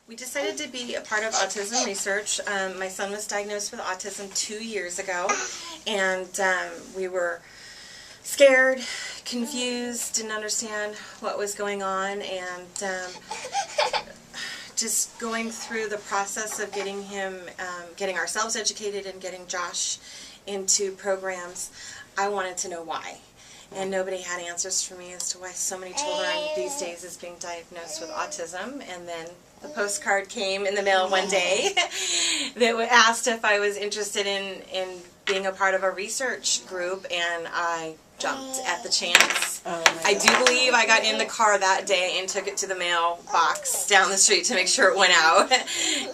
We decided to be a part of autism research. My son was diagnosed with autism 2 years ago, and we were scared, confused, didn't understand what was going on, and just going through the process of getting him, getting ourselves educated and getting Josh into programs. I wanted to know why. And nobody had answers for me as to why so many children these days is being diagnosed with autism. And then the postcard came in the mail one day that asked if I was interested in being a part of a research group, and I jumped at the chance. I do believe I got in the car that day and took it to the mail box down the street to make sure it went out.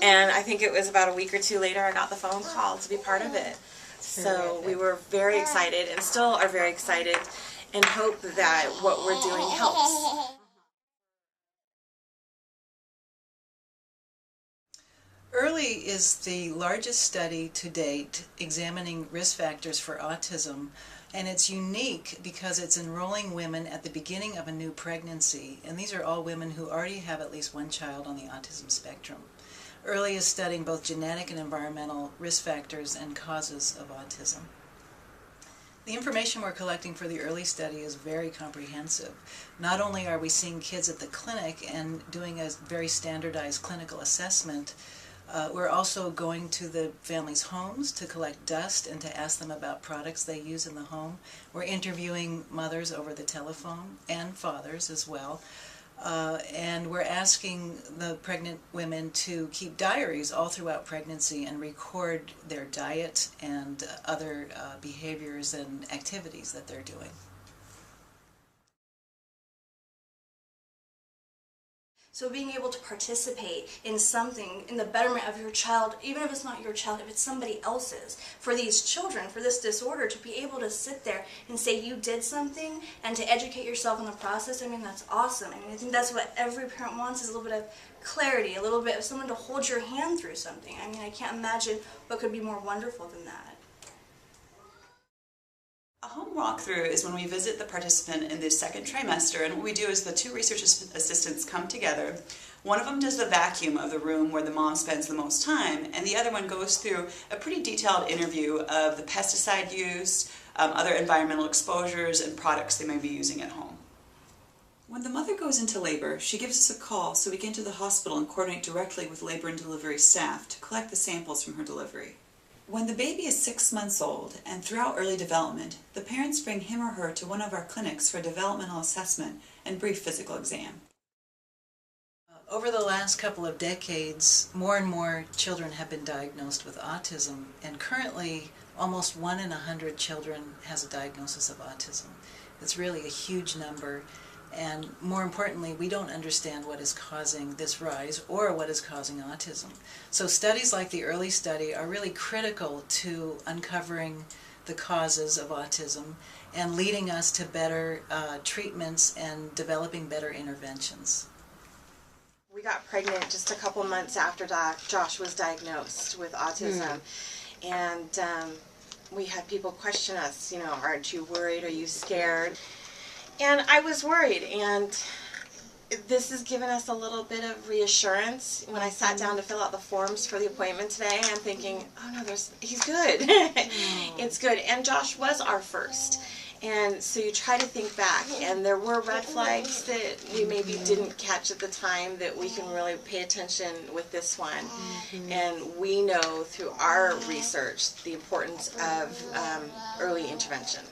And I think it was about a week or two later I got the phone call to be part of it. So we were very excited, and still are very excited, and hope that what we're doing helps. EARLI is the largest study to date examining risk factors for autism, and it's unique because it's enrolling women at the beginning of a new pregnancy, and these are all women who already have at least one child on the autism spectrum. EARLI is studying both genetic and environmental risk factors and causes of autism. The information we're collecting for the EARLI study is very comprehensive. Not only are we seeing kids at the clinic and doing a very standardized clinical assessment, we're also going to the families' homes to collect dust and to ask them about products they use in the home. We're interviewing mothers over the telephone and fathers as well. And we're asking the pregnant women to keep diaries all throughout pregnancy and record their diet and other behaviors and activities that they're doing. So being able to participate in something, in the betterment of your child, even if it's not your child, if it's somebody else's, for these children, for this disorder, to be able to sit there and say you did something and to educate yourself in the process, I mean, that's awesome. I mean, I think that's what every parent wants, is a little bit of clarity, a little bit of someone to hold your hand through something. I mean, I can't imagine what could be more wonderful than that. A home walkthrough is when we visit the participant in the second trimester, and what we do is the two research assistants come together. One of them does the vacuum of the room where the mom spends the most time, and the other one goes through a pretty detailed interview of the pesticide use, other environmental exposures, and products they may be using at home. When the mother goes into labor, she gives us a call so we get into the hospital and coordinate directly with labor and delivery staff to collect the samples from her delivery. When the baby is 6 months old and throughout early development, the parents bring him or her to one of our clinics for developmental assessment and brief physical exam. Over the last couple of decades, more and more children have been diagnosed with autism, and currently almost 1 in 100 children has a diagnosis of autism. It's really a huge number. And more importantly, we don't understand what is causing this rise or what is causing autism. So studies like the EARLI study are really critical to uncovering the causes of autism and leading us to better treatments and developing better interventions. We got pregnant just a couple months after Josh was diagnosed with autism. And we had people question us, you know, aren't you worried, are you scared? And I was worried, and this has given us a little bit of reassurance. When I sat down to fill out the forms for the appointment today, I'm thinking, oh no, he's good. It's good. And Josh was our first. And so you try to think back, and there were red flags that we maybe didn't catch at the time that we can really pay attention with this one. And we know through our research the importance of early intervention.